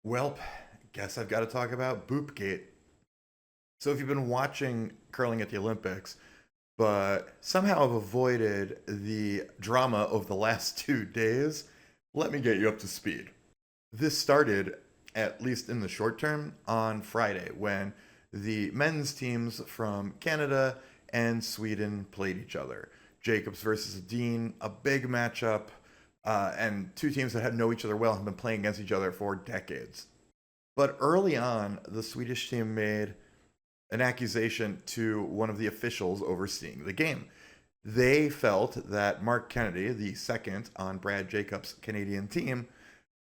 Well, guess I've got to talk about Boopgate. So if you've been watching curling at the Olympics, but somehow have avoided the drama of the last 2 days, let me get you up to speed. This started, at least in the short term, on Friday when the men's teams from Canada and Sweden played each other. Jacobs versus Dean, a big matchup, and two teams that had know each other well have been playing against each other for decades. But early on, the Swedish team made an accusation to one of the officials overseeing the game. They felt that Mark Kennedy, the second on Brad Jacobs' Canadian team,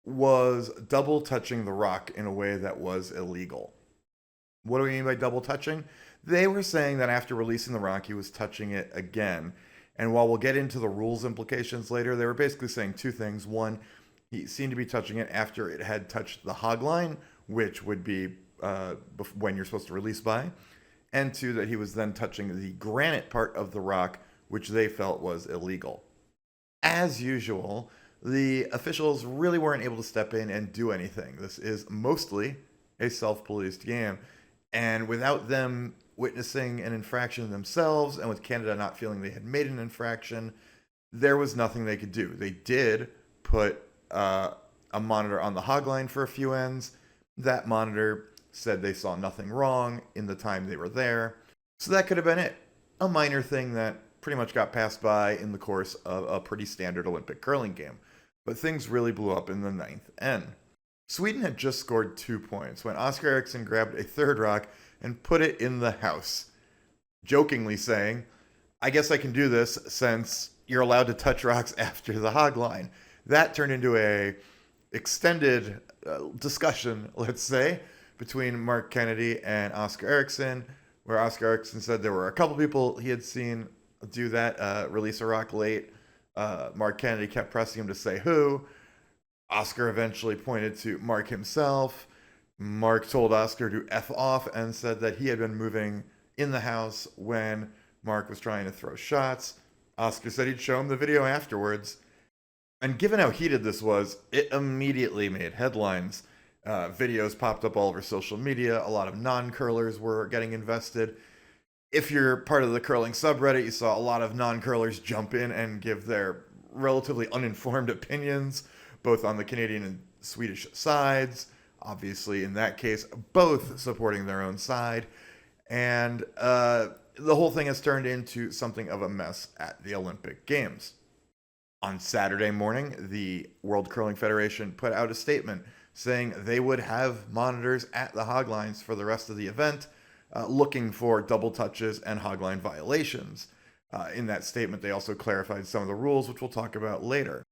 was double touching the rock in a way that was illegal. What do we mean by double touching? They were saying that after releasing the rock, he was touching it again. And while we'll get into the rules implications later, they were basically saying two things. One, he seemed to be touching it after it had touched the hog line, which would be when you're supposed to release by. And two, that he was then touching the granite part of the rock, which they felt was illegal. As usual, the officials really weren't able to step in and do anything. This is mostly a self policed game. And without them witnessing an infraction themselves, and with Canada not feeling they had made an infraction, there was nothing they could do. They did put a monitor on the hog line for a few ends. That monitor said they saw nothing wrong in the time they were there. So that could have been it. A minor thing that pretty much got passed by in the course of a pretty standard Olympic curling game. But things really blew up in the ninth end. Sweden had just scored 2 points when Oscar Eriksson grabbed a third rock and put it in the house, jokingly saying, I guess I can do this since you're allowed to touch rocks after the hog line. That turned into a extended discussion, let's say, between Mark Kennedy and Oscar Eriksson, where Oscar Eriksson said there were a couple people he had seen do that, release a rock late. Mark Kennedy kept pressing him to say who. Oscar eventually pointed to Mark himself. Mark told Oscar to F off and said that he had been moving in the house when Mark was trying to throw shots. Oscar said he'd show him the video afterwards. And given how heated this was, it immediately made headlines. Videos popped up all over social media. A lot of non-curlers were getting invested. If you're part of the curling subreddit, you saw a lot of non-curlers jump in and give their relatively uninformed opinions, both on the Canadian and Swedish sides. Obviously, in that case, both supporting their own side. And the whole thing has turned into something of a mess at the Olympic Games. On Saturday morning, the World Curling Federation put out a statement saying they would have monitors at the hog lines for the rest of the event, looking for double touches and hogline violations. In that statement, they also clarified some of the rules, which we'll talk about later.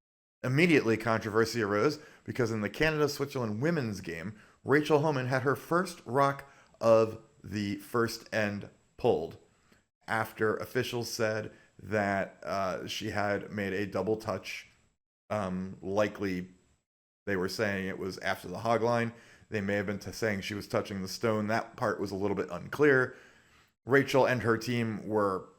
Immediately, controversy arose because in the Canada-Switzerland women's game, Rachel Homan had her first rock of the first end pulled after officials said that she had made a double touch. Likely, they were saying it was after the hog line. They may have been saying she was touching the stone. That part was a little bit unclear. Rachel and her team were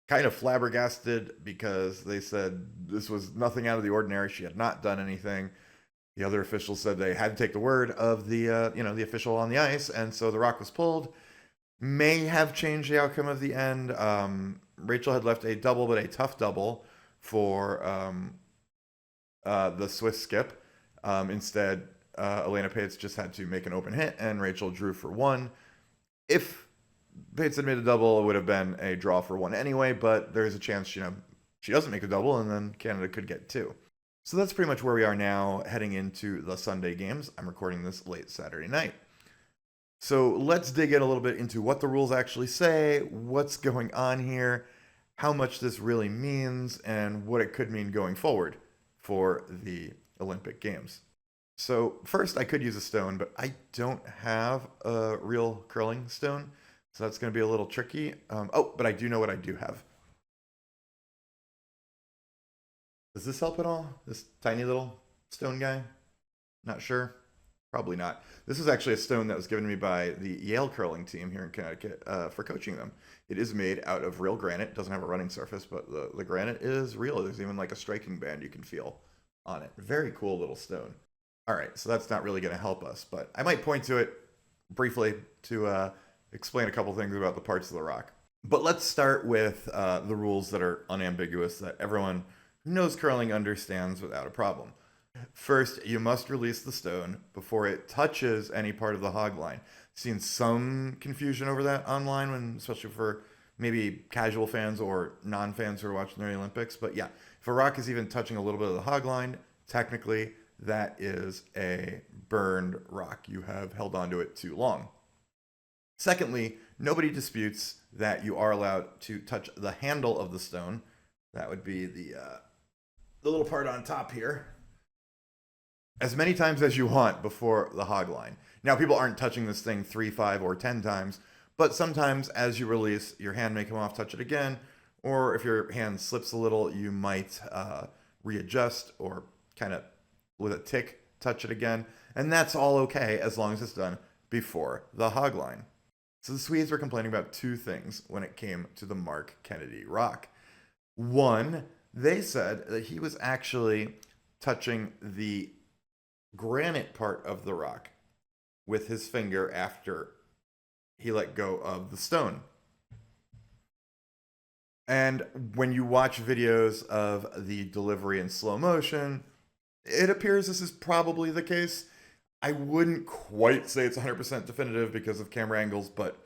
kind of flabbergasted because they said this was nothing out of the ordinary. She had not done anything. The other officials said they had to take the word of the official on the ice, and so the rock was pulled. May have changed the outcome of the end. Rachel had left a double, but a tough double for the Swiss skip. Instead, Elena Pates just had to make an open hit, and Rachel drew for one. If Pates had made a double, it would have been a draw for one anyway, but there's a chance, she doesn't make a double, and then Canada could get two. So that's pretty much where we are now, heading into the Sunday games. I'm recording this late Saturday night. So let's dig in a little bit into what the rules actually say, what's going on here, how much this really means, and what it could mean going forward for the Olympic Games. So first, I could use a stone, but I don't have a real curling stone, so that's going to be a little tricky. But I do know what I do have. Does this help at all? This tiny little stone guy? Not sure. Probably not. This is actually a stone that was given to me by the Yale curling team here in Connecticut for coaching them. It is made out of real granite. It doesn't have a running surface, but the granite is real. There's even like a striking band you can feel on it. Very cool little stone. All right, so that's not really going to help us, but I might point to it briefly to explain a couple things about the parts of the rock. But let's start with the rules that are unambiguous that everyone who knows curling understands without a problem. First, you must release the stone before it touches any part of the hog line. Seen some confusion over that online, when, especially for maybe casual fans or non-fans who are watching the Olympics. But yeah, if a rock is even touching a little bit of the hog line, technically that is a burned rock. You have held onto it too long. Secondly, nobody disputes that you are allowed to touch the handle of the stone. That would be the little part on top here, as many times as you want before the hog line. Now, people aren't touching this thing 3, 5, or 10 times, but sometimes as you release, your hand may come off, touch it again, or if your hand slips a little, you might readjust or kind of with a tick touch it again, and that's all okay as long as it's done before the hog line. So the Swedes were complaining about two things when it came to the Mark Kennedy rock. One, they said that he was actually touching the granite part of the rock with his finger after he let go of the stone. And when you watch videos of the delivery in slow motion, it appears this is probably the case. I wouldn't quite say it's 100% definitive because of camera angles, but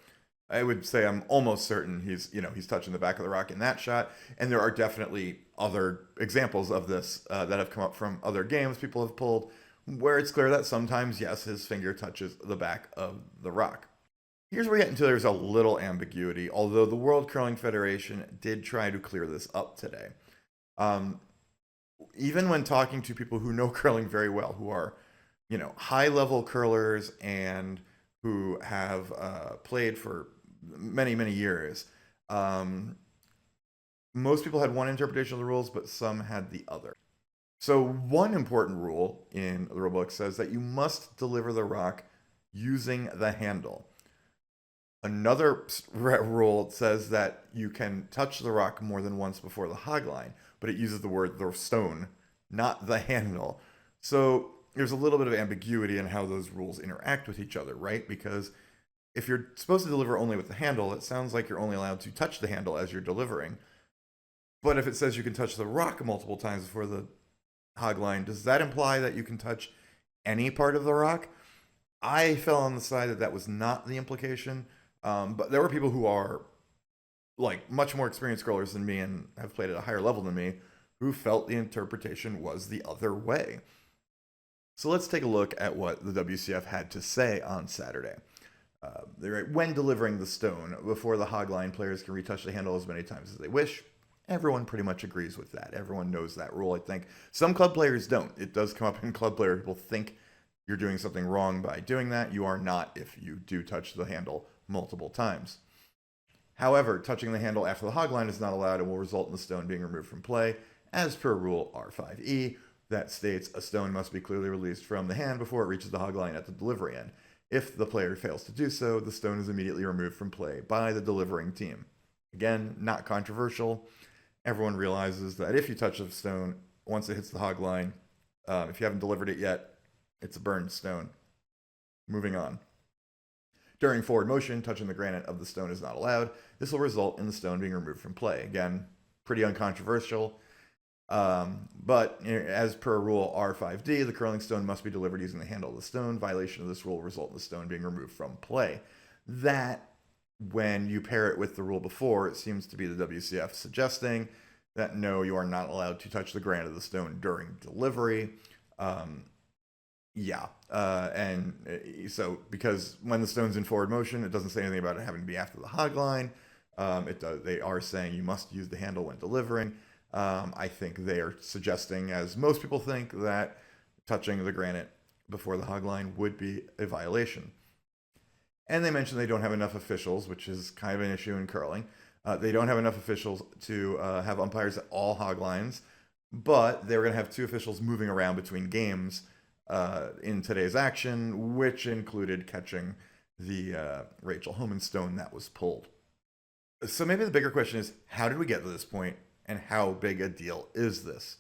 I would say I'm almost certain he's touching the back of the rock in that shot. And there are definitely other examples of this that have come up from other games people have pulled, where it's clear that sometimes, yes, his finger touches the back of the rock. Here's where we get into there's a little ambiguity, although the World Curling Federation did try to clear this up today. Even when talking to people who know curling very well, who are, high-level curlers and who have played for many, many years, most people had one interpretation of the rules, but some had the other. So one important rule in the rulebook says that you must deliver the rock using the handle. Another rule says that you can touch the rock more than once before the hog line, but it uses the word the stone, not the handle. So there's a little bit of ambiguity in how those rules interact with each other, right? Because if you're supposed to deliver only with the handle, it sounds like you're only allowed to touch the handle as you're delivering. But if it says you can touch the rock multiple times before the hog line, does that imply that you can touch any part of the rock? I fell on the side that that was not the implication, but there were people who are like much more experienced curlers than me and have played at a higher level than me who felt the interpretation was the other way. So let's take a look at what the WCF had to say on Saturday. They write, when delivering the stone before the hog line, players can retouch the handle as many times as they wish. Everyone pretty much agrees with that. Everyone knows that rule, I think. Some club players don't. It does come up in club player. People think you're doing something wrong by doing that. You are not if you do touch the handle multiple times. However, touching the handle after the hog line is not allowed and will result in the stone being removed from play, as per Rule R5E, that states a stone must be clearly released from the hand before it reaches the hog line at the delivery end. If the player fails to do so, the stone is immediately removed from play by the delivering team. Again, not controversial. Everyone realizes that if you touch the stone, once it hits the hog line, if you haven't delivered it yet, it's a burned stone. Moving on. During forward motion, touching the granite of the stone is not allowed. This will result in the stone being removed from play. Again, pretty uncontroversial. But as per Rule R5D, the curling stone must be delivered using the handle of the stone. Violation of this rule will result in the stone being removed from play. That, when you pair it with the rule before, it seems to be the WCF suggesting that no, you are not allowed to touch the granite of the stone during delivery. So because when the stone's in forward motion, it doesn't say anything about it having to be after the hog line. They are saying you must use the handle when delivering. I think they are suggesting, as most people think, that touching the granite before the hog line would be a violation. And they mentioned they don't have enough officials, which is kind of an issue in curling. They don't have enough officials to have umpires at all hog lines, but they were going to have 2 officials moving around between games in today's action, which included catching the Rachel Homan stone that was pulled. So maybe the bigger question is, how did we get to this point, and how big a deal is this?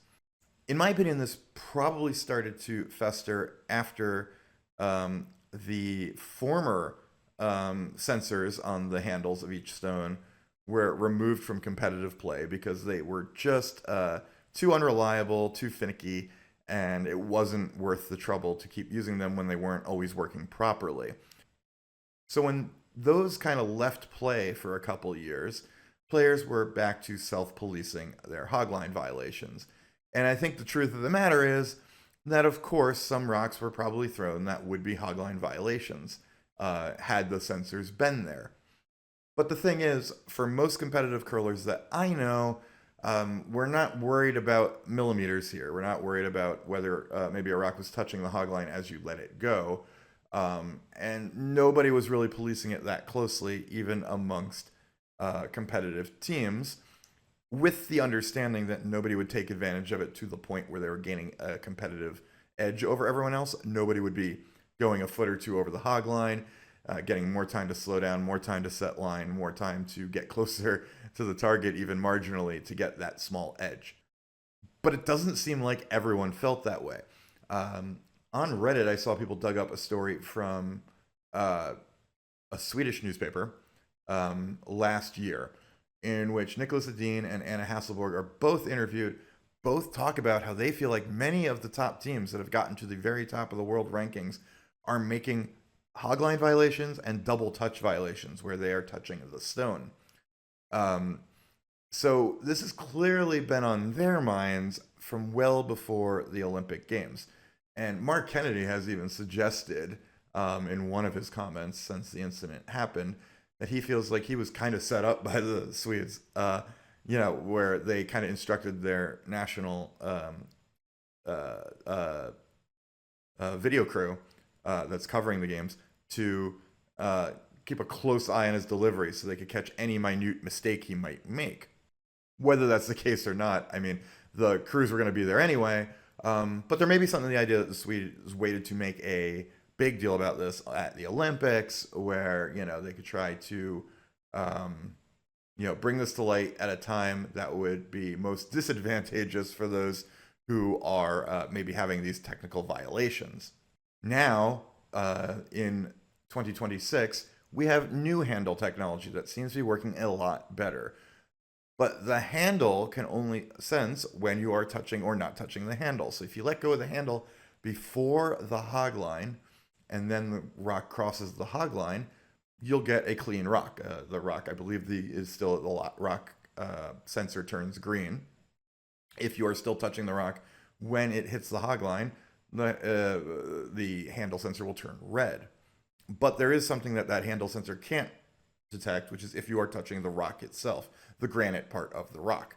In my opinion, this probably started to fester after the former sensors on the handles of each stone were removed from competitive play because they were just too unreliable, too finicky, and it wasn't worth the trouble to keep using them when they weren't always working properly. So when those kind of left play for a couple years, players were back to self-policing their hogline violations. And I think the truth of the matter is that, of course, some rocks were probably thrown that would be hogline violations had the sensors been there. But the thing is, for most competitive curlers that I know, we're not worried about millimeters here. We're not worried about whether maybe a rock was touching the hogline as you let it go. And nobody was really policing it that closely, even amongst competitive teams, with the understanding that nobody would take advantage of it to the point where they were gaining a competitive edge over everyone else. Nobody would be going a foot or two over the hog line, getting more time to slow down, more time to set line, more time to get closer to the target, even marginally, to get that small edge. But it doesn't seem like everyone felt that way. On Reddit, I saw people dug up a story from a Swedish newspaper last year in which Nicholas Edin and Anna Hasselborg are both interviewed, both talk about how they feel like many of the top teams that have gotten to the very top of the world rankings are making hogline violations and double touch violations where they are touching the stone. So this has clearly been on their minds from well before the Olympic Games. And Mark Kennedy has even suggested in one of his comments since the incident happened that he feels like he was kind of set up by the Swedes, where they kind of instructed their national video crew that's covering the games to keep a close eye on his delivery so they could catch any minute mistake he might make. Whether that's the case or not, I mean, the crews were going to be there anyway, but there may be something in the idea that the Swedes waited to make a big deal about this at the Olympics, where they could try to bring this to light at a time that would be most disadvantageous for those who are maybe having these technical violations. Now, in 2026, we have new handle technology that seems to be working a lot better. But the handle can only sense when you are touching or not touching the handle. So if you let go of the handle before the hog line, and then the rock crosses the hog line, you'll get a clean rock. The rock, I believe, is still the rock sensor turns green. If you are still touching the rock when it hits the hog line, the handle sensor will turn red. But there is something that handle sensor can't detect, which is if you are touching the rock itself, the granite part of the rock.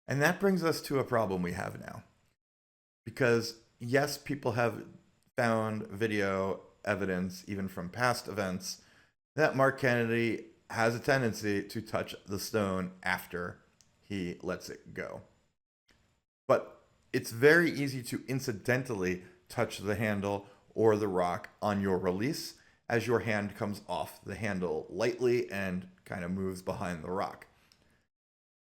And that brings us to a problem we have now. Because yes, people have found video evidence, even from past events, that Mark Kennedy has a tendency to touch the stone after he lets it go. But it's very easy to incidentally touch the handle or the rock on your release as your hand comes off the handle lightly and kind of moves behind the rock.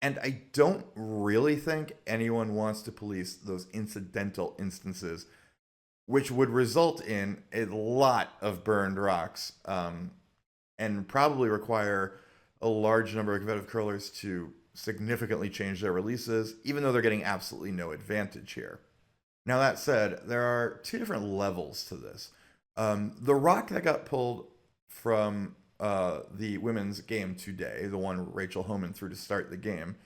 And I don't really think anyone wants to police those incidental instances, which would result in a lot of burned rocks and probably require a large number of competitive curlers to significantly change their releases, even though they're getting absolutely no advantage here. Now, that said, there are two different levels to this. The rock that got pulled from the women's game today, the one Rachel Homan threw to start the game,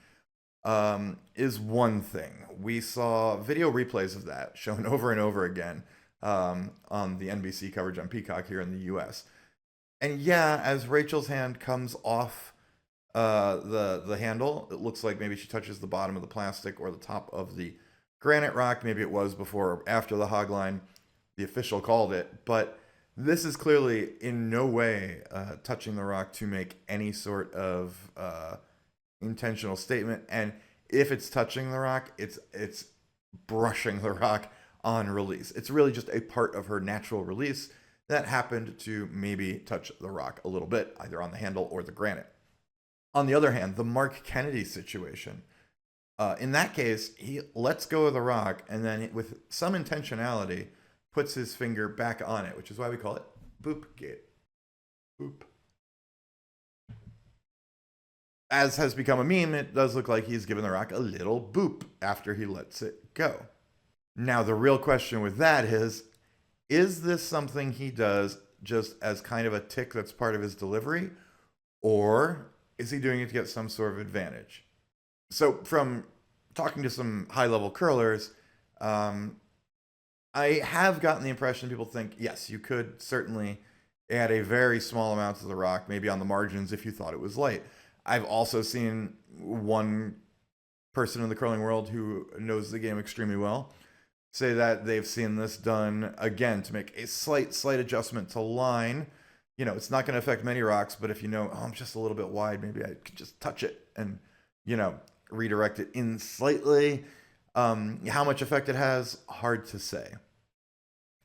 is one thing. We saw video replays of that shown over and over again on the NBC coverage on Peacock here in the US. And yeah, as Rachel's hand comes off the handle, it looks like maybe she touches the bottom of the plastic or the top of the granite rock. Maybe it was before or after the hog line. The official called it, but this is clearly in no way touching the rock to make any sort of intentional statement. And if it's touching the rock, it's brushing the rock on release. It's really just a part of her natural release that happened to maybe touch the rock a little bit, either on the handle or the granite. On the other hand, the Mark Kennedy situation, In that case, he lets go of the rock and then, with some intentionality, puts his finger back on it, which is why we call it Boopgate. Boop. As has become a meme, it does look like he's given the rock a little boop after he lets it go. Now, the real question with that is this something he does just as kind of a tick that's part of his delivery, or is he doing it to get some sort of advantage? So, from talking to some high level curlers, I have gotten the impression people think, yes, you could certainly add a very small amount to the rock, maybe on the margins if you thought it was light. I've also seen one person in the curling world who knows the game extremely well say that they've seen this done again to make a slight adjustment to line. It's not going to affect many rocks, but if you know, oh, I'm just a little bit wide, maybe I could just touch it and, redirect it in slightly. How much effect it has, hard to say.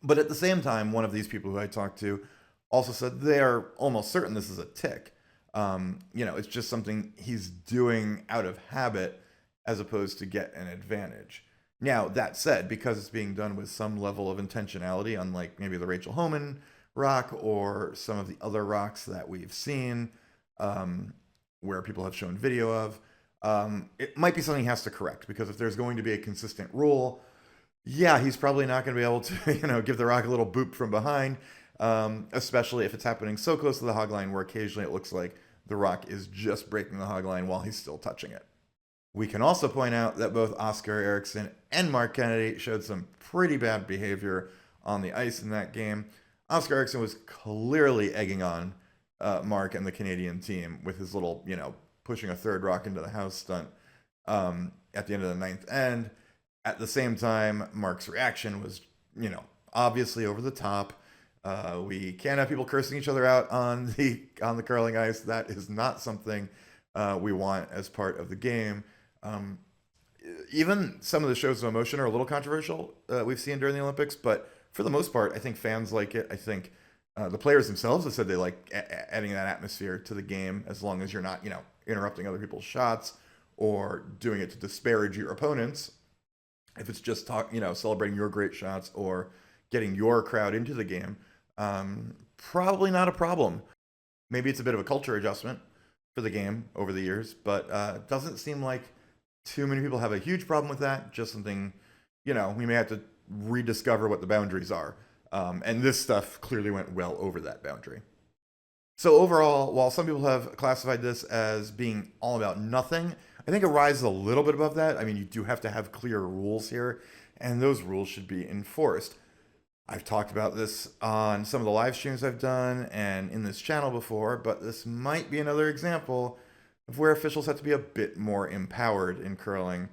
But at the same time, one of these people who I talked to also said they are almost certain this is a tick. It's just something he's doing out of habit as opposed to get an advantage. Now, that said, because it's being done with some level of intentionality, unlike maybe the Rachel Homan rock or some of the other rocks that we've seen, where people have shown video of, it might be something he has to correct, because if there's going to be a consistent rule, yeah, he's probably not going to be able to, give the rock a little boop from behind, especially if it's happening so close to the hog line where occasionally it looks like the rock is just breaking the hog line while he's still touching it. We can also point out that both Oscar Eriksson and Mark Kennedy showed some pretty bad behavior on the ice in that game. Oscar Eriksson was clearly egging on Mark and the Canadian team with his little, pushing a third rock into the house stunt at the end of the ninth end. At the same time, Mark's reaction was, obviously over the top. We can't have people cursing each other out on the curling ice. That is not something we want as part of the game. Even some of the shows of emotion are a little controversial we've seen during the Olympics, but for the most part, I think fans like it. I think the players themselves have said they like adding that atmosphere to the game, as long as you're not, interrupting other people's shots or doing it to disparage your opponents. If it's just celebrating your great shots or getting your crowd into the game, probably not a problem. Maybe it's a bit of a culture adjustment for the game over the years, but it doesn't seem like too many people have a huge problem with that. Just something, we may have to rediscover what the boundaries are. And this stuff clearly went well over that boundary. So overall, while some people have classified this as being all about nothing, I think it rises a little bit above that. I mean, you do have to have clear rules here, and those rules should be enforced. I've talked about this on some of the live streams I've done and in this channel before, but this might be another example of where officials have to be a bit more empowered in curling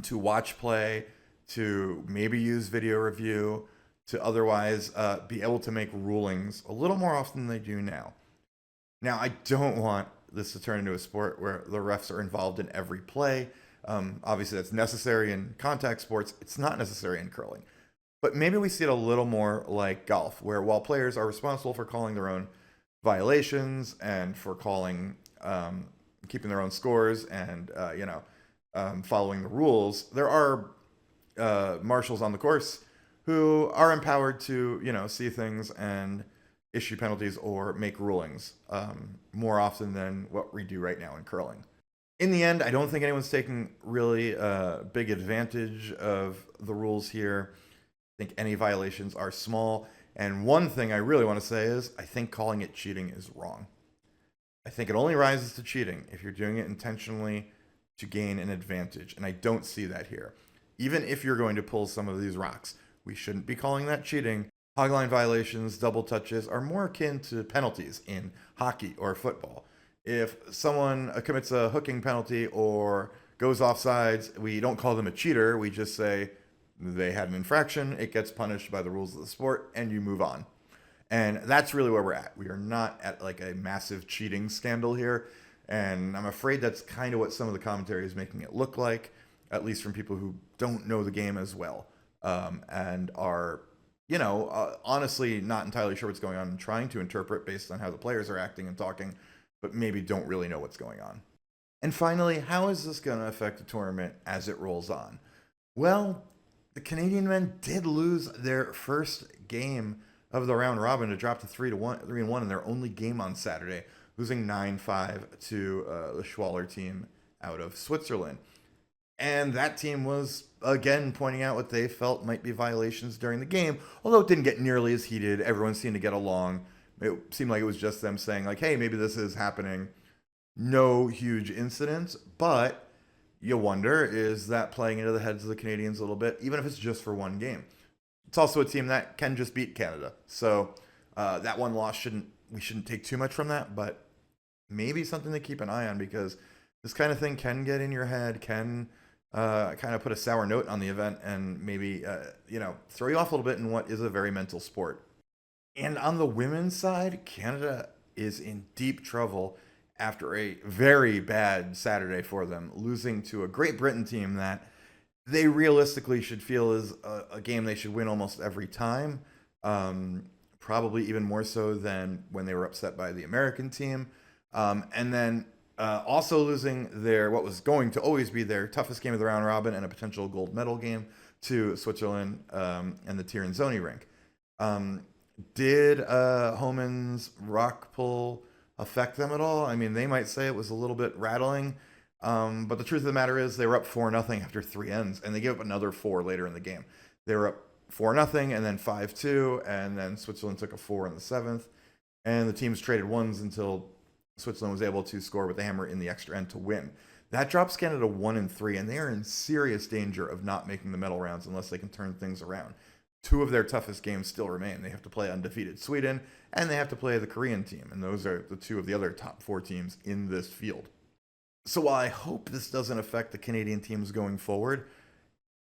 to watch play, to maybe use video review, to otherwise be able to make rulings a little more often than they do now. Now, I don't want this to turn into a sport where the refs are involved in every play. Obviously, that's necessary in contact sports. It's not necessary in curling. But maybe we see it a little more like golf, where while players are responsible for calling their own violations and for calling, keeping their own scores and, following the rules, there are marshals on the course who are empowered to, see things and issue penalties or make rulings more often than what we do right now in curling. In the end, I don't think anyone's taking really big advantage of the rules here. I think any violations are small. And one thing I really want to say is I think calling it cheating is wrong. I think it only rises to cheating if you're doing it intentionally to gain an advantage. And I don't see that here. Even if you're going to pull some of these rocks, we shouldn't be calling that cheating. Hogline violations, double touches are more akin to penalties in hockey or football. If someone commits a hooking penalty or goes off sides, we don't call them a cheater. We just say they had an infraction, it gets punished by the rules of the sport, and you move on. And that's really where we're at. We are not at like a massive cheating scandal here. And I'm afraid that's kind of what some of the commentary is making it look like, at least from people who don't know the game as well. And are, honestly not entirely sure what's going on and trying to interpret based on how the players are acting and talking, but maybe don't really know what's going on. And finally, how is this going to affect the tournament as it rolls on? Well, the Canadian men did lose their first game of the round robin to drop to 3-1 in their only game on Saturday, losing 9-5 to the Schwaller team out of Switzerland. And that team was, again, pointing out what they felt might be violations during the game, although it didn't get nearly as heated. Everyone seemed to get along. It seemed like it was just them saying, like, hey, maybe this is happening. No huge incidents, but you wonder, is that playing into the heads of the Canadians a little bit, even if it's just for one game? It's also a team that can just beat Canada. So that one loss we shouldn't take too much from that, but maybe something to keep an eye on, because this kind of thing can get in your head, can kind of put a sour note on the event, and maybe throw you off a little bit in what is a very mental sport. And on the women's side, Canada is in deep trouble after a very bad Saturday for them, losing to a Great Britain team that they realistically should feel is a game they should win almost every time. Probably even more so than when they were upset by the American team. And then also losing what was going to always be their toughest game of the round robin and a potential gold medal game to Switzerland and the Tirinzoni rink. Did Homan's rock pull affect them at all? I mean, they might say it was a little bit rattling, but the truth of the matter is they were up 4-0 after 3 ends, and they gave up another 4 later in the game. They were up 4-0 and then 5-2, and then Switzerland took a 4 in the 7th, and the teams traded ones until Switzerland was able to score with the hammer in the extra end to win. That drops Canada 1-3, and they are in serious danger of not making the medal rounds unless they can turn things around. 2 of their toughest games still remain. They have to play undefeated Sweden, and they have to play the Korean team, and those are the 2 of the other top 4 teams in this field. So while I hope this doesn't affect the Canadian teams going forward,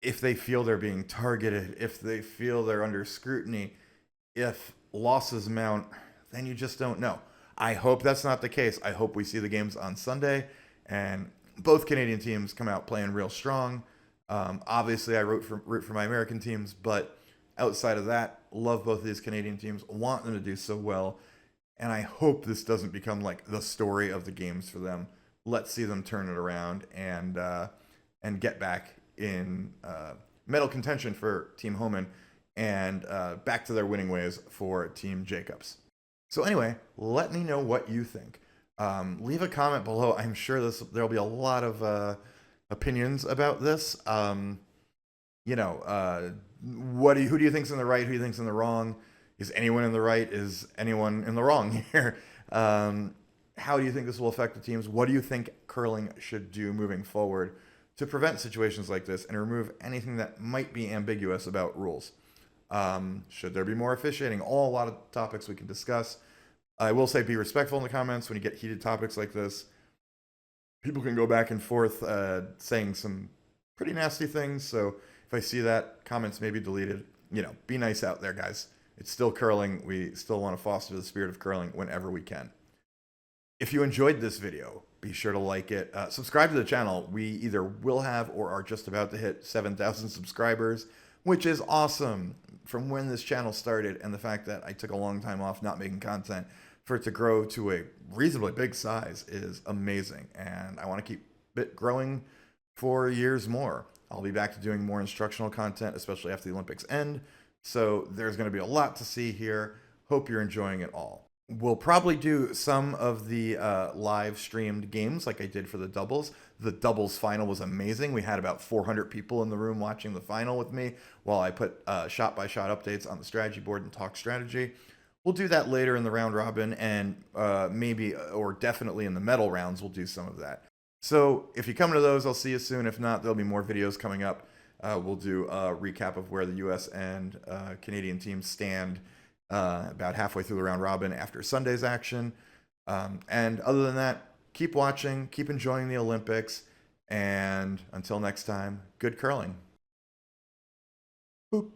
if they feel they're being targeted, if they feel they're under scrutiny, if losses mount, then you just don't know. I hope that's not the case. I hope we see the games on Sunday, and both Canadian teams come out playing real strong. Obviously, I root for my American teams, but outside of that, love both of these Canadian teams, want them to do so well, and I hope this doesn't become like the story of the games for them. Let's see them turn it around and get back in medal contention for Team Homan, and back to their winning ways for Team Jacobs. So anyway, let me know what you think. Leave a comment below. I'm sure there'll be a lot of opinions about this. Who do you think's in the right? Who do you think's in the wrong? Is anyone in the right? Is anyone in the wrong here? How do you think this will affect the teams? What do you think curling should do moving forward to prevent situations like this and remove anything that might be ambiguous about rules? Should there be more officiating? A lot of topics we can discuss. I will say be respectful in the comments when you get heated topics like this. People can go back and forth saying some pretty nasty things, so if I see that, comments may be deleted. Be nice out there, guys. It's still curling. We still want to foster the spirit of curling whenever we can. If you enjoyed this video, be sure to like it. Subscribe to the channel. We either will have or are just about to hit 7,000 subscribers, which is awesome. From when this channel started and the fact that I took a long time off not making content, for it to grow to a reasonably big size is amazing. And I want to keep it growing for years more. I'll be back to doing more instructional content, especially after the Olympics end. So there's going to be a lot to see here. Hope you're enjoying it all. We'll probably do some of the live streamed games like I did for the doubles. The doubles final was amazing. We had about 400 people in the room watching the final with me while I put shot-by-shot updates on the strategy board and talk strategy. We'll do that later in the round robin, and maybe or definitely in the medal rounds we'll do some of that. So if you come to those, I'll see you soon. If not, there'll be more videos coming up. We'll do a recap of where the U.S. and Canadian teams stand about halfway through the round robin after Sunday's action. And other than that, keep watching, keep enjoying the Olympics, and until next time, good curling. Boop.